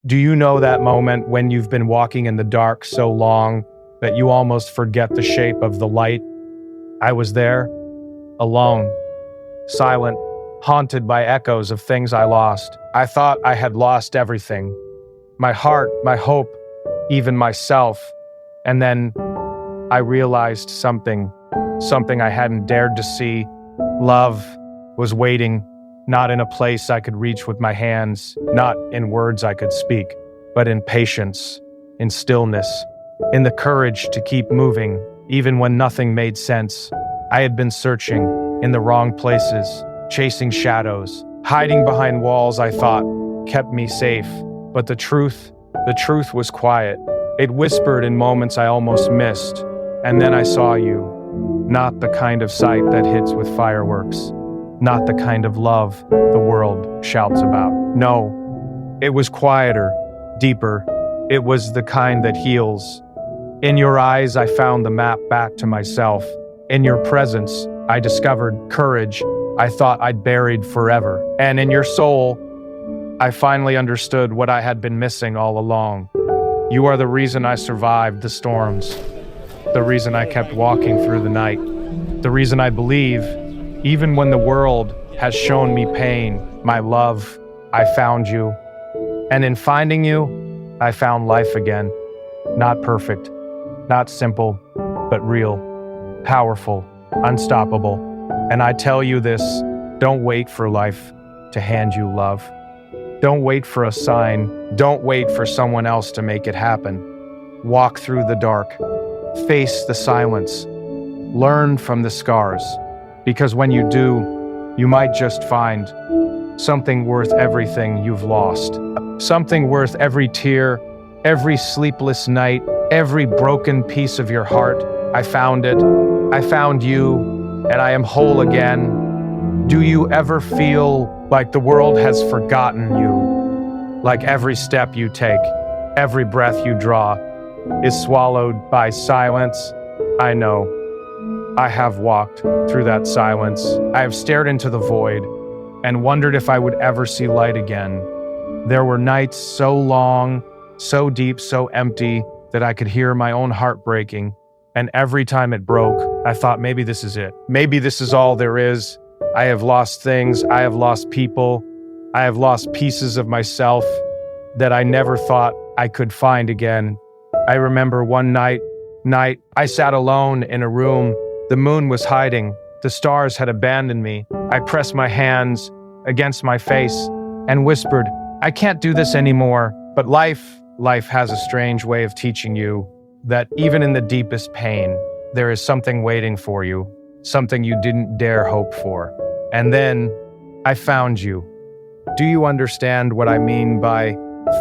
Do you know that moment when you've been walking in the dark so long that you almost forget the shape of the light? I was there, alone, silent, haunted by echoes of things I lost. I thought I had lost everything. My heart, my hope, even myself. And then I realized something I hadn't dared to see. Love was waiting, not in a place I could reach with my hands, not in words I could speak, but in patience, in stillness, in the courage to keep moving, even when nothing made sense. I had been searching in the wrong places, chasing shadows, hiding behind walls I thought kept me safe. But the truth was quiet. It whispered in moments I almost missed. And then I saw you. Not the kind of sight that hits with fireworks. Not the kind of love the world shouts about. No, it was quieter, deeper. It was the kind that heals. In your eyes, I found the map back to myself. In your presence, I discovered courage I thought I'd buried forever. And in your soul, I finally understood what I had been missing all along. You are the reason I survived the storms, the reason I kept walking through the night, the reason I believe, even when the world has shown me pain, my love, I found you. And in finding you, I found life again. Not perfect, not simple, but real, powerful, unstoppable. And I tell you this, don't wait for life to hand you love. Don't wait for a sign. Don't wait for someone else to make it happen. Walk through the dark. Face the silence. Learn from the scars. Because when you do, you might just find something worth everything you've lost. Something worth every tear, every sleepless night, every broken piece of your heart. I found it. I found you, and I am whole again. Do you ever feel like the world has forgotten you? Like every step you take, every breath you draw is swallowed by silence? I know. I have walked through that silence. I have stared into the void and wondered if I would ever see light again. There were nights so long, so deep, so empty that I could hear my own heart breaking. And every time it broke, I thought maybe this is it. Maybe this is all there is. I have lost things. I have lost people. I have lost pieces of myself that I never thought I could find again. I remember one night I sat alone in a room. The moon was hiding. The stars had abandoned me. I pressed my hands against my face and whispered, I can't do this anymore. But life has a strange way of teaching you that even in the deepest pain, there is something waiting for you, something you didn't dare hope for. And then I found you. Do you understand what I mean by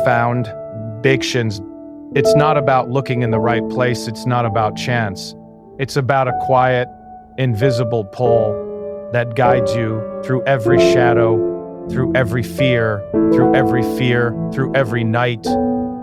found? Bictions. It's not about looking in the right place. It's not about chance. It's about a quiet, invisible pull that guides you through every shadow, through every fear, through every night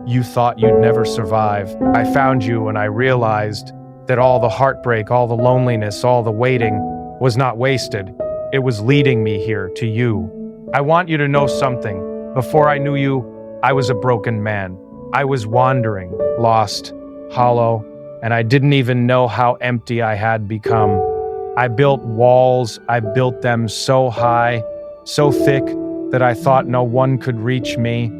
you thought you'd never survive. I found you and I realized that all the heartbreak, all the loneliness, all the waiting was not wasted. It was leading me here to you. I want you to know something. Before I knew you, I was a broken man. I was wandering, lost, hollow, and I didn't even know how empty I had become. I built walls. I built them so high, so thick that I thought no one could reach me.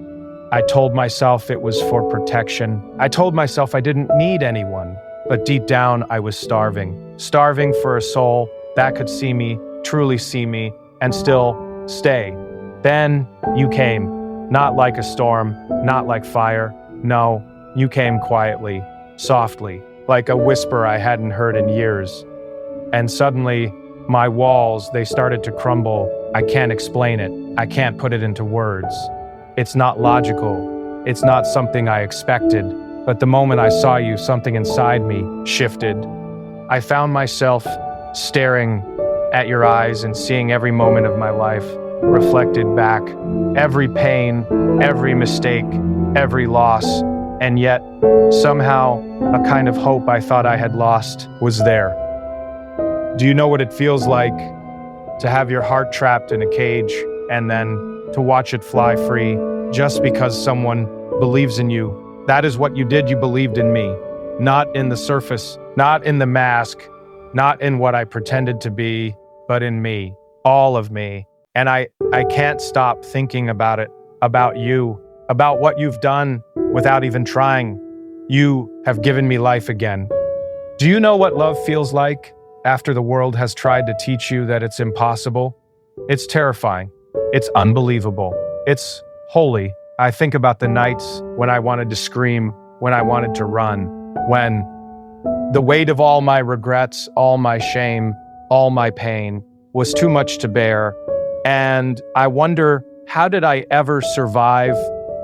I told myself it was for protection. I told myself I didn't need anyone. But deep down, I was starving for a soul that could see me, truly see me, and still stay. Then you came, not like a storm, not like fire. No, you came quietly, softly, like a whisper I hadn't heard in years. And suddenly, my walls, they started to crumble. I can't explain it. I can't put it into words. It's not logical. It's not something I expected. But the moment I saw you, something inside me shifted. I found myself staring at your eyes and seeing every moment of my life reflected back. Every pain, every mistake, every loss. And yet, somehow, a kind of hope I thought I had lost was there. Do you know what it feels like to have your heart trapped in a cage and then to watch it fly free just because someone believes in you. That is what you did. You believed in me. Not in the surface, not in the mask, not in what I pretended to be, but in me. All of me. And I can't stop thinking about it, about you, about what you've done without even trying. You have given me life again. Do you know what love feels like after the world has tried to teach you that it's impossible? It's terrifying. It's unbelievable. It's holy. I think about the nights when I wanted to scream, when I wanted to run, when the weight of all my regrets, all my shame, all my pain was too much to bear. And I wonder, how did I ever survive?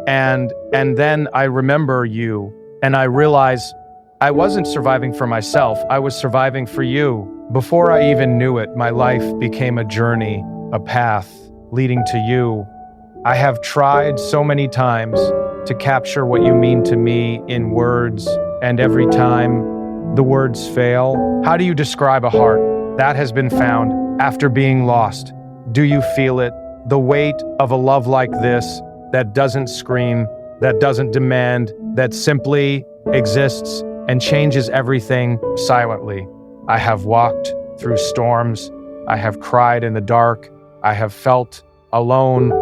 And then I remember you, and I realize I wasn't surviving for myself, I was surviving for you. Before I even knew it, my life became a journey, a path leading to you. I have tried so many times to capture what you mean to me in words, and every time the words fail. How do you describe a heart that has been found after being lost? Do you feel it? The weight of a love like this that doesn't scream, that doesn't demand, that simply exists and changes everything silently. I have walked through storms. I have cried in the dark. I have felt alone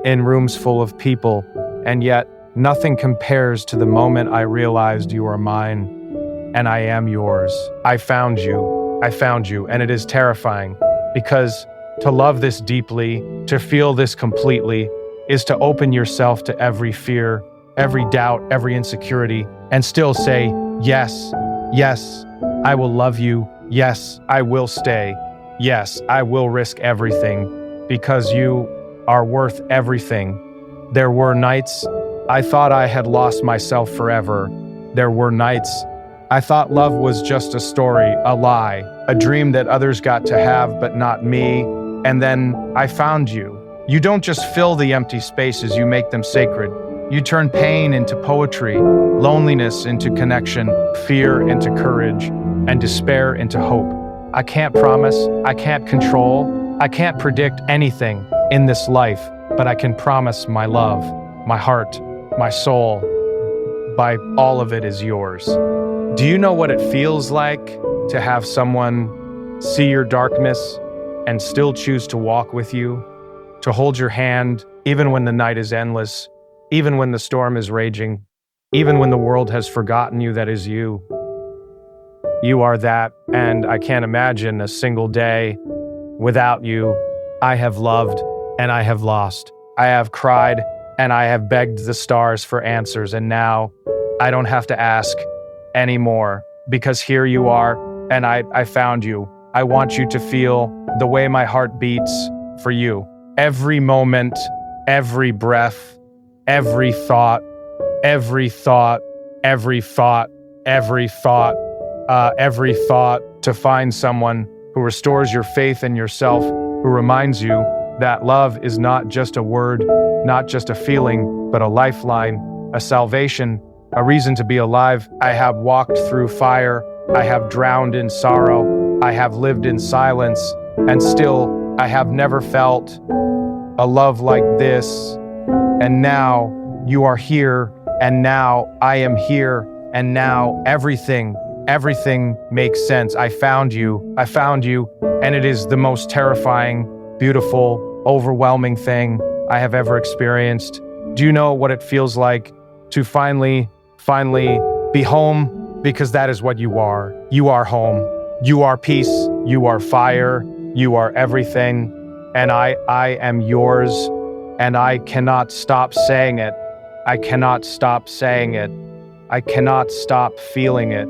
in rooms full of people. And yet, nothing compares to the moment I realized you are mine and I am yours. I found you. I found you. And it is terrifying because to love this deeply, to feel this completely, is to open yourself to every fear, every doubt, every insecurity, and still say, yes, yes, I will love you. Yes, I will stay. Yes, I will risk everything because you are worth everything. There were nights I thought I had lost myself forever. There were nights I thought love was just a story, a lie, a dream that others got to have but not me. And then I found you. You don't just fill the empty spaces, you make them sacred. You turn pain into poetry, loneliness into connection, fear into courage, and despair into hope. I can't promise, I can't control, I can't predict anything in this life, but I can promise my love, my heart, my soul, by all of it is yours. Do you know what it feels like to have someone see your darkness and still choose to walk with you, to hold your hand even when the night is endless, even when the storm is raging, even when the world has forgotten you? That is you. You are that, and I can't imagine a single day without you. I have loved and I have lost. I have cried and I have begged the stars for answers, and now I don't have to ask anymore because here you are and I found you. I want you to feel the way my heart beats for you. Every moment, every breath, every thought, every thought, every thought, every thought, every thought, to find someone who restores your faith in yourself, who reminds you that love is not just a word, not just a feeling, but a lifeline, a salvation, a reason to be alive. I have walked through fire, I have drowned in sorrow, I have lived in silence, and still I have never felt a love like this. And now you are here, and now I am here, and now everything makes sense. I found you, and it is the most terrifying, beautiful, overwhelming thing I have ever experienced. Do you know what it feels like to finally be home? Because that is what you are. You are home. You are peace. You are fire. You are everything. And I am yours, and I cannot stop saying it. I cannot stop saying it. I cannot stop feeling it.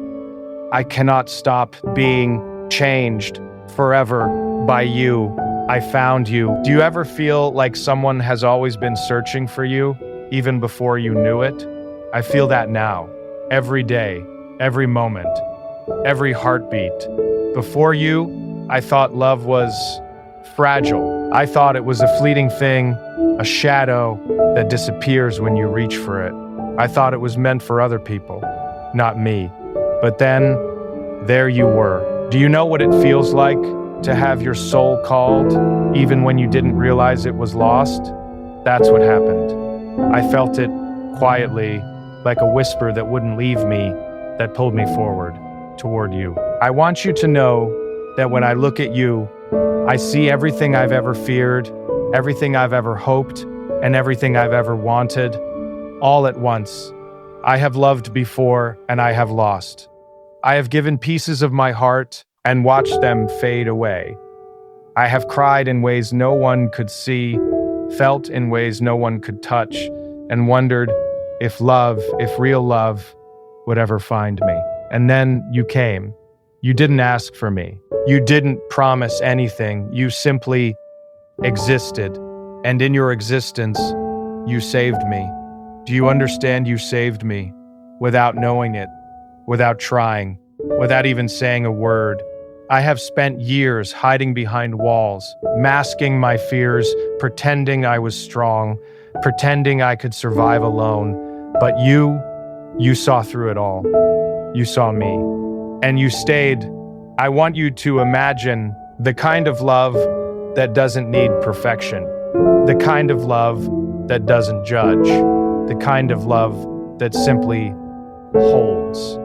I cannot stop being changed forever by you. I found you. Do you ever feel like someone has always been searching for you, even before you knew it? I feel that now, every day, every moment, every heartbeat. Before you, I thought love was fragile. I thought it was a fleeting thing, a shadow that disappears when you reach for it. I thought it was meant for other people, not me. But then, there you were. Do you know what it feels like to have your soul called, even when you didn't realize it was lost? That's what happened. I felt it quietly, like a whisper that wouldn't leave me, that pulled me forward, toward you. I want you to know that when I look at you, I see everything I've ever feared, everything I've ever hoped, and everything I've ever wanted, all at once. I have loved before, and I have lost. I have given pieces of my heart and watched them fade away. I have cried in ways no one could see, felt in ways no one could touch, and wondered if love, if real love, would ever find me. And then you came. You didn't ask for me. You didn't promise anything. You simply existed. And in your existence, you saved me. Do you understand? You saved me without knowing it, without trying, without even saying a word. I have spent years hiding behind walls, masking my fears, pretending I was strong, pretending I could survive alone. But you saw through it all. You saw me. And you stayed. I want you to imagine the kind of love that doesn't need perfection, the kind of love that doesn't judge, the kind of love that simply holds.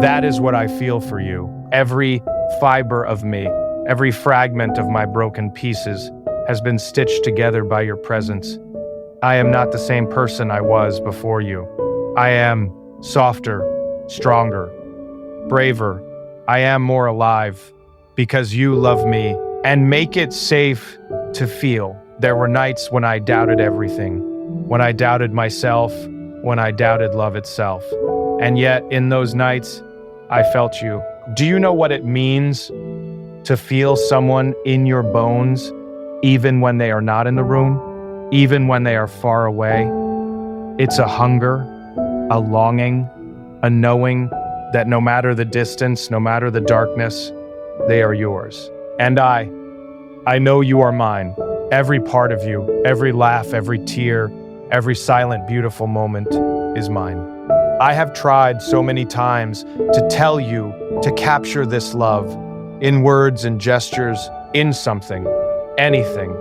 That is what I feel for you. Every fiber of me, every fragment of my broken pieces has been stitched together by your presence. I am not the same person I was before you. I am softer, stronger, braver. I am more alive because you love me and make it safe to feel. There were nights when I doubted everything, when I doubted myself, when I doubted love itself. And yet in those nights, I felt you. Do you know what it means to feel someone in your bones, even when they are not in the room, even when they are far away? It's a hunger, a longing, a knowing that no matter the distance, no matter the darkness, they are yours. And I know you are mine. Every part of you, every laugh, every tear, every silent, beautiful moment is mine. I have tried so many times to tell you to capture this love in words and gestures, in something, anything,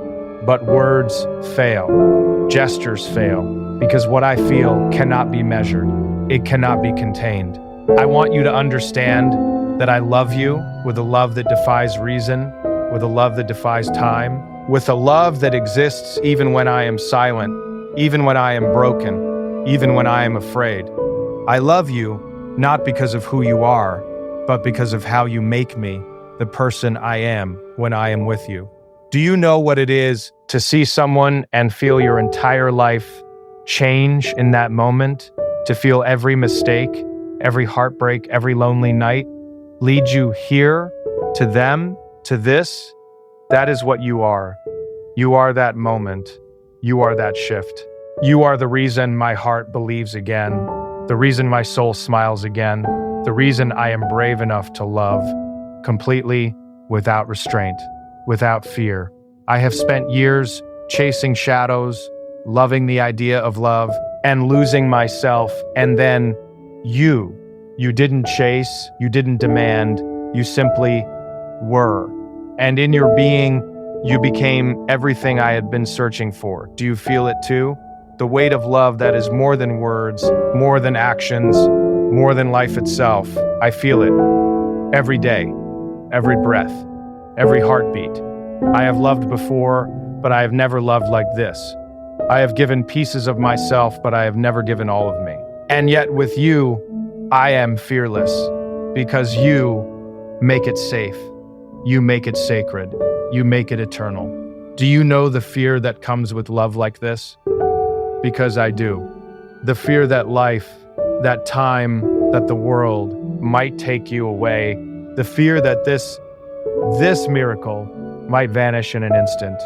but words fail, gestures fail, because what I feel cannot be measured. It cannot be contained. I want you to understand that I love you with a love that defies reason, with a love that defies time, with a love that exists even when I am silent, even when I am broken, even when I am afraid. I love you not because of who you are, but because of how you make me the person I am when I am with you. Do you know what it is to see someone and feel your entire life change in that moment? To feel every mistake, every heartbreak, every lonely night lead you here, to them, to this? That is what you are. You are that moment. You are that shift. You are the reason my heart believes again, the reason my soul smiles again, the reason I am brave enough to love, completely, without restraint, without fear. I have spent years chasing shadows, loving the idea of love, and losing myself, and then you didn't chase, you didn't demand, you simply were. And in your being, you became everything I had been searching for. Do you feel it too? The weight of love that is more than words, more than actions, more than life itself. I feel it every day, every breath, every heartbeat. I have loved before, but I have never loved like this. I have given pieces of myself, but I have never given all of me. And yet with you, I am fearless because you make it safe. You make it sacred. You make it eternal. Do you know the fear that comes with love like this? Because I do. The fear that life, that time, that the world might take you away. The fear that this miracle might vanish in an instant.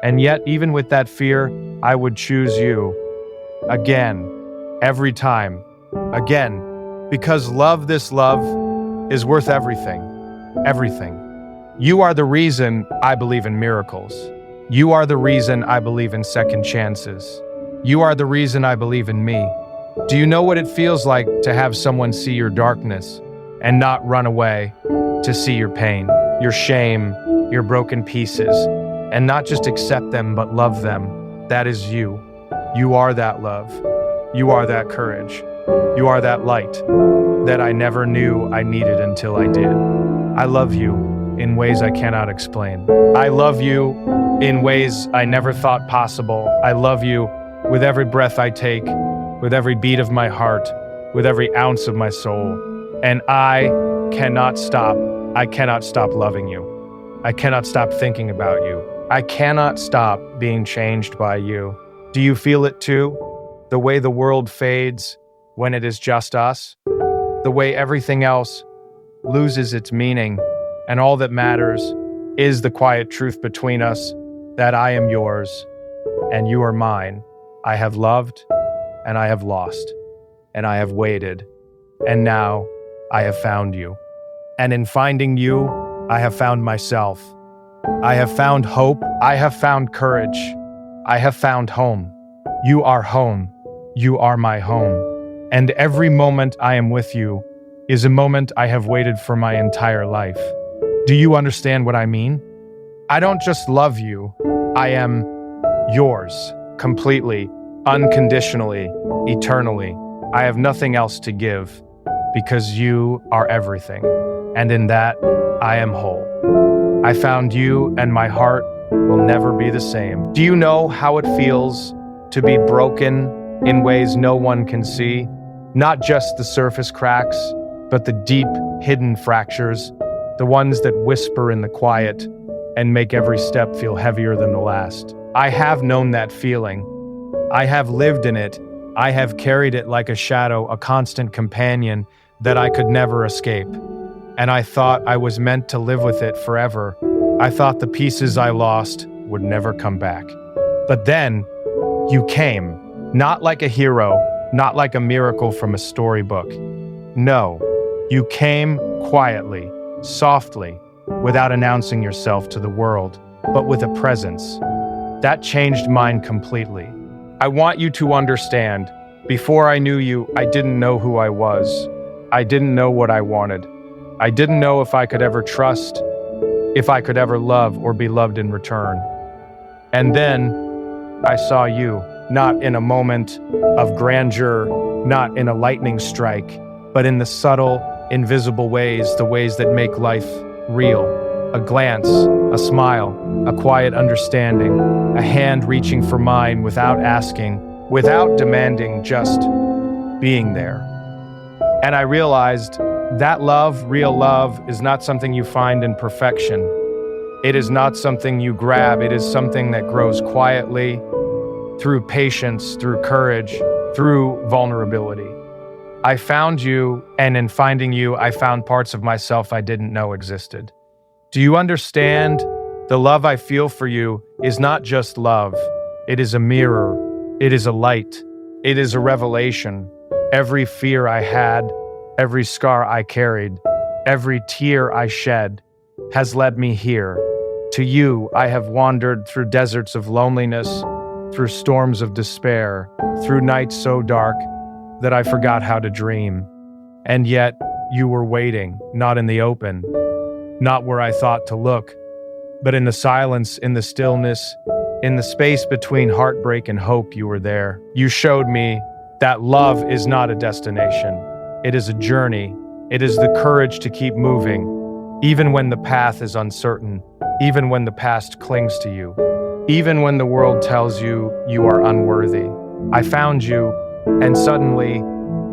And yet, even with that fear, I would choose you again, every time, again, because this love is worth everything, everything. You are the reason I believe in miracles. You are the reason I believe in second chances. You are the reason I believe in me. Do you know what it feels like to have someone see your darkness and not run away, to see your pain, your shame, your broken pieces, and not just accept them, but love them? That is you. You are that love. You are that courage. You are that light that I never knew I needed until I did. I love you in ways I cannot explain. I love you in ways I never thought possible. I love you with every breath I take, with every beat of my heart, with every ounce of my soul. And I cannot stop. I cannot stop loving you. I cannot stop thinking about you. I cannot stop being changed by you. Do you feel it too? The way the world fades when it is just us? The way everything else loses its meaning, and all that matters is the quiet truth between us that I am yours and you are mine. I have loved and I have lost and I have waited, and now I have found you. And in finding you, I have found myself. I have found hope. I have found courage. I have found home. You are home. You are my home. And every moment I am with you is a moment I have waited for my entire life. Do you understand what I mean? I don't just love you. I am yours, completely, unconditionally, eternally. I have nothing else to give because you are everything. And in that, I am whole. I found you and my heart will never be the same. Do you know how it feels to be broken in ways no one can see? Not just the surface cracks, but the deep, hidden fractures, the ones that whisper in the quiet and make every step feel heavier than the last. I have known that feeling. I have lived in it. I have carried it like a shadow, a constant companion that I could never escape. And I thought I was meant to live with it forever. I thought the pieces I lost would never come back. But then, you came. Not like a hero, not like a miracle from a storybook. No, you came quietly, softly, without announcing yourself to the world, but with a presence. That changed mine completely. I want you to understand, before I knew you, I didn't know who I was. I didn't know what I wanted. I didn't know if I could ever trust, if I could ever love or be loved in return. And then I saw you, not in a moment of grandeur, not in a lightning strike, but in the subtle, invisible ways, the ways that make life real. A glance, a smile, a quiet understanding, a hand reaching for mine without asking, without demanding, just being there. And I realized that love, real love, is not something you find in perfection. It is not something you grab. It is something that grows quietly, through patience, through courage, through vulnerability. I found you, and in finding you, I found parts of myself I didn't know existed. Do you understand? The love I feel for you is not just love. It is a mirror. It is a light. It is a revelation. Every fear I had, every scar I carried, every tear I shed has led me here. To you, I have wandered through deserts of loneliness, through storms of despair, through nights so dark that I forgot how to dream. And yet, you were waiting, not in the open, not where I thought to look, but in the silence, in the stillness, in the space between heartbreak and hope. You were there. You showed me that love is not a destination. It is a journey. It is the courage to keep moving, even when the path is uncertain, even when the past clings to you, even when the world tells you you are unworthy. I found you, and suddenly,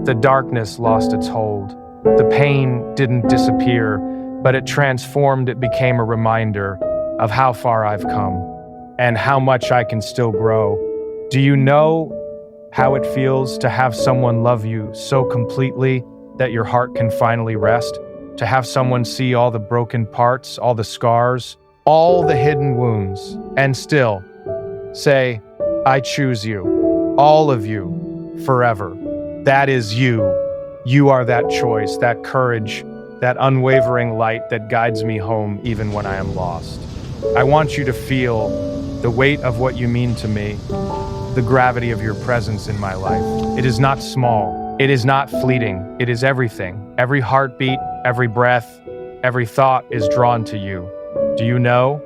the darkness lost its hold. The pain didn't disappear, but it transformed. It became a reminder of how far I've come and how much I can still grow. Do you know how it feels to have someone love you so completely that your heart can finally rest? To have someone see all the broken parts, all the scars, all the hidden wounds, and still say, I choose you, all of you, forever. That is you. You are that choice, that courage, that unwavering light that guides me home even when I am lost. I want you to feel the weight of what you mean to me, the gravity of your presence in my life. It is not small. It is not fleeting. It is everything. Every heartbeat, every breath, every thought is drawn to you. Do you know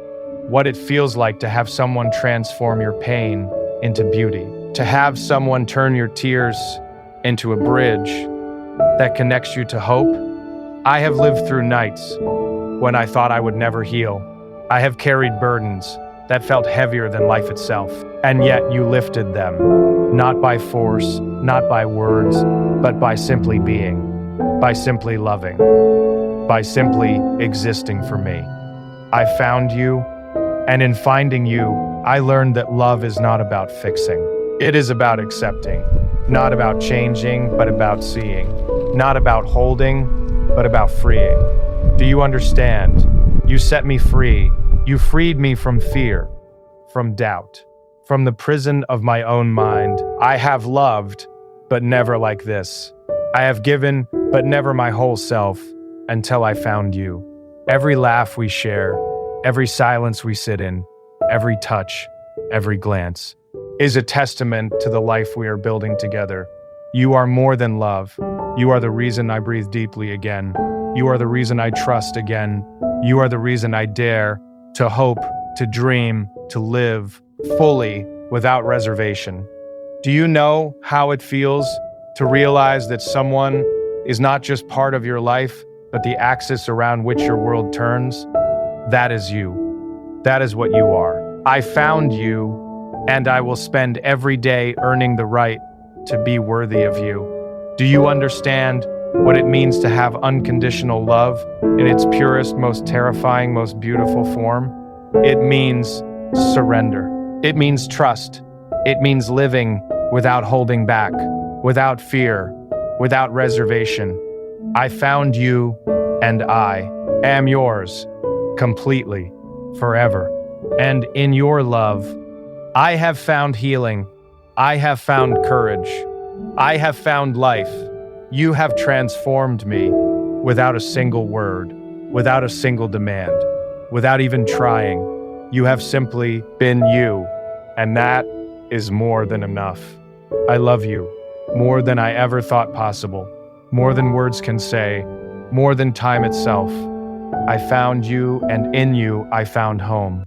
what it feels like to have someone transform your pain into beauty? to have someone turn your tears into a bridge that connects you to hope. I have lived through nights when I thought I would never heal. I have carried burdens that felt heavier than life itself, and yet you lifted them, not by force, not by words, but by simply being, by simply loving, by simply existing for me. I found you, and in finding you, I learned that love is not about fixing. It is about accepting, not about changing, but about seeing, not about holding, but about freeing. Do you understand? You set me free. You freed me from fear, from doubt, from the prison of my own mind. I have loved, but never like this. I have given, but never my whole self, until I found you. Every laugh we share, every silence we sit in, every touch, every glance, is a testament to the life we are building together. You are more than love. You are the reason I breathe deeply again. You are the reason I trust again. You are the reason I dare to hope, to dream, to live fully without reservation. Do you know how it feels to realize that someone is not just part of your life, but the axis around which your world turns? That is you. That is what you are. I found you, and I will spend every day earning the right to be worthy of you. Do you understand what it means to have unconditional love in its purest, most terrifying, most beautiful form? It means surrender. It means trust. It means living without holding back, without fear, without reservation. I found you, and I am yours, completely, forever. And in your love, I have found healing. I have found courage. I have found life. You have transformed me without a single word, without a single demand, without even trying. You have simply been you, and that is more than enough. I love you more than I ever thought possible, more than words can say, more than time itself. I found you, and in you I found home.